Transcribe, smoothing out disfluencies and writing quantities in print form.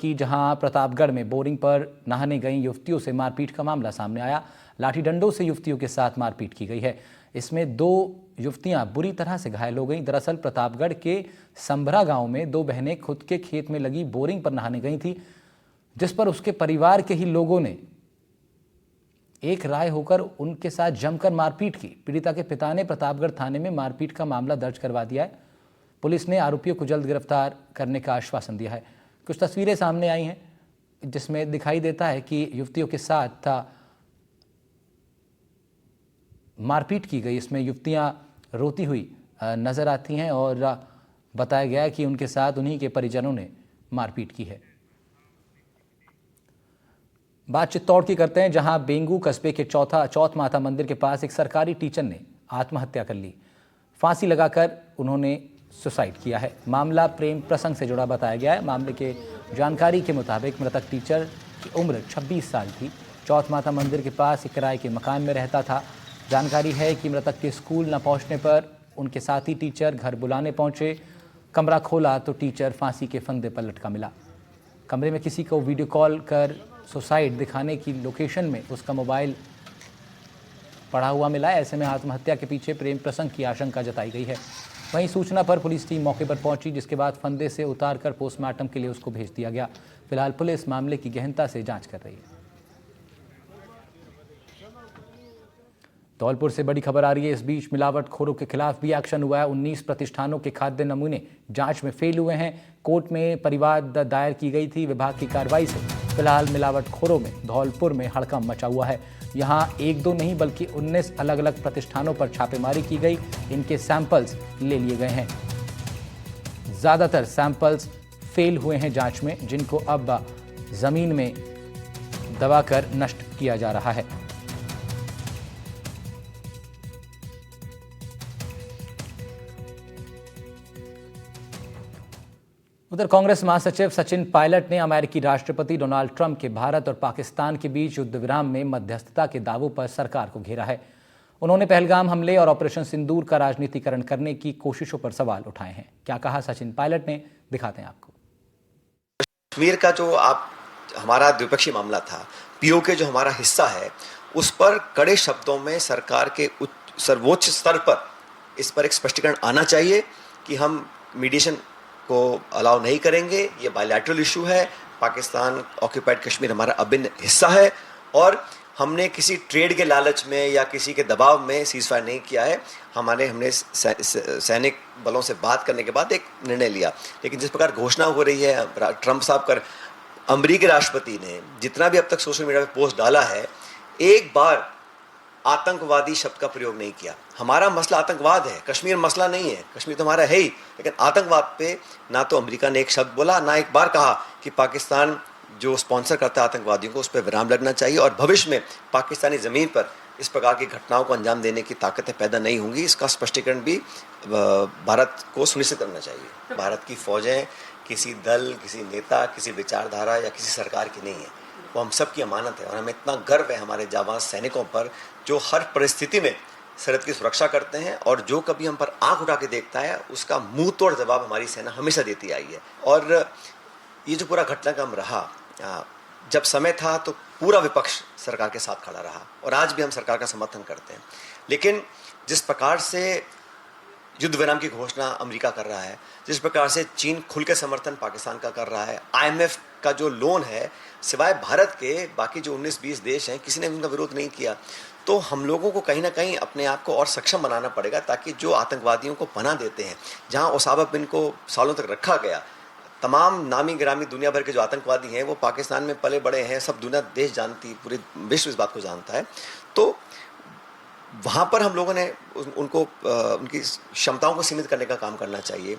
कि जहां प्रतापगढ़ में बोरिंग पर नहाने गई युवतियों से मारपीट का मामला सामने आया। लाठी डंडों से युवतियों के साथ मारपीट की गई है। इसमें 2 युवतियां बुरी तरह से घायल हो गईं। दरअसल प्रतापगढ़ के संभरा गांव में 2 बहनें खुद के खेत में लगी बोरिंग पर नहाने गई थी, जिस पर उसके परिवार के ही लोगों ने एक राय होकर उनके साथ जमकर मारपीट की। पीड़िता के पिता ने प्रतापगढ़ थाने में मारपीट का मामला दर्ज करवा दिया है। पुलिस ने आरोपियों को जल्द गिरफ्तार करने का आश्वासन दिया है। कुछ तस्वीरें सामने आई हैं जिसमें दिखाई देता है कि युवतियों के साथ मारपीट की गई। इसमें युवतियां रोती हुई नजर आती हैं और बताया गया है कि उनके साथ उन्हीं के परिजनों ने मारपीट की है। बात चित्तौड़ की करते हैं, जहां बेंगू कस्बे के चौथ माता मंदिर के पास एक सरकारी टीचर ने आत्महत्या कर ली। फांसी लगाकर उन्होंने सुसाइड किया है। मामला प्रेम प्रसंग से जुड़ा बताया गया है। मामले के जानकारी के मुताबिक मृतक टीचर की उम्र 26 साल थी। चौथ माता मंदिर के पास एक किराए के मकान में रहता था। जानकारी है कि मृतक के स्कूल न पहुंचने पर उनके साथी टीचर घर बुलाने पहुंचे। कमरा खोला तो टीचर फांसी के फंदे पर लटका मिला। कमरे में किसी को वीडियो कॉल कर सुसाइड दिखाने की लोकेशन में उसका मोबाइल पड़ा हुआ मिला। ऐसे में आत्महत्या के पीछे प्रेम प्रसंग की आशंका जताई गई है। वहीं सूचना पर पुलिस टीम मौके पर पहुंची, जिसके बाद फंदे से उतारकर पोस्टमार्टम के लिए उसको भेज दिया गया। फिलहाल पुलिस मामले की गहनता से जांच कर रही है। धौलपुर से बड़ी खबर आ रही है। इस बीच मिलावटखोरों के खिलाफ भी एक्शन हुआ है। 19 प्रतिष्ठानों के खाद्य नमूने जांच में फेल हुए हैं। कोर्ट में परिवाद दायर की गई थी। विभाग की कार्रवाई से फिलहाल मिलावटखोरों में धौलपुर में हड़कंप मचा हुआ है। यहां 1-2 नहीं बल्कि 19 अलग अलग प्रतिष्ठानों पर छापेमारी की गई। इनके सैंपल्स ले लिए गए हैं। ज्यादातर सैंपल्स फेल हुए हैं जांच में, जिनको अब जमीन में दबाकर नष्ट किया जा रहा है। उधर कांग्रेस महासचिव सचिन पायलट ने अमेरिकी राष्ट्रपति डोनाल्ड ट्रंप के भारत और पाकिस्तान के बीच युद्ध विराम में मध्यस्थता के दावों पर सरकार को घेरा है। उन्होंने पहलगाम हमले और ऑपरेशन सिंदूर का राजनीतिकरण करने की कोशिशों पर सवाल उठाए हैं। क्या कहा सचिन पायलट ने, दिखाते हैं आपको। कश्मीर का जो हमारा द्विपक्षीय मामला था, पीओके जो हमारा हिस्सा है, उस पर कड़े शब्दों में सरकार के सर्वोच्च स्तर पर इस पर एक स्पष्टीकरण आना चाहिए कि हम मीडिएशन को अलाउ नहीं करेंगे। ये बायलैटरल इशू है। पाकिस्तान ऑक्यूपाइड कश्मीर हमारा अभिन्न हिस्सा है और हमने किसी ट्रेड के लालच में या किसी के दबाव में सीज़फायर नहीं किया है। हमने सैनिक बलों से बात करने के बाद एक निर्णय लिया। लेकिन जिस प्रकार घोषणा हो रही है, ट्रंप साहब कर अमेरिकी राष्ट्रपति ने जितना भी अब तक सोशल मीडिया पे पोस्ट डाला है, एक बार आतंकवादी शब्द का प्रयोग नहीं किया। हमारा मसला आतंकवाद है, कश्मीर मसला नहीं है। कश्मीर तो हमारा है ही, लेकिन आतंकवाद पे ना तो अमेरिका ने एक शब्द बोला, ना एक बार कहा कि पाकिस्तान जो स्पॉन्सर करता है आतंकवादियों को, उस पर विराम लगना चाहिए और भविष्य में पाकिस्तानी ज़मीन पर इस प्रकार की घटनाओं को अंजाम देने की ताकतें पैदा नहीं होंगी। इसका स्पष्टीकरण भी भारत को सुनिश्चित करना चाहिए। भारत की फौजें किसी दल, किसी नेता, किसी विचारधारा या किसी सरकार की नहीं है। वो हम सब की अमानत है और हमें इतना गर्व है हमारे जाबाज सैनिकों पर, जो हर परिस्थिति में सरहद की सुरक्षा करते हैं और जो कभी हम पर आंख उठा के देखता है उसका मुंह तोड़ जवाब हमारी सेना हमेशा देती आई है। और ये जो पूरा घटनाक्रम रहा, जब समय था तो पूरा विपक्ष सरकार के साथ खड़ा रहा और आज भी हम सरकार का समर्थन करते हैं। लेकिन जिस प्रकार से युद्ध विराम की घोषणा अमेरिका कर रहा है, जिस प्रकार से चीन खुल के समर्थन पाकिस्तान का कर रहा है, IMF का जो लोन है, सिवाय भारत के बाकी जो 19-20 देश हैं, किसी ने उनका विरोध नहीं किया। तो हम लोगों को कहीं ना कहीं अपने आप को और सक्षम बनाना पड़ेगा, ताकि जो आतंकवादियों को पनाह देते हैं, जहां ओसामा बिन को सालों तक रखा गया, तमाम नामी गिरामी दुनिया भर के जो आतंकवादी हैं वो पाकिस्तान में पले बड़े हैं, सब दुनिया देश जानती, पूरे विश्व इस बात को जानता है। तो वहाँ पर हम लोगों ने उनको उनकी क्षमताओं को सीमित करने का काम करना चाहिए।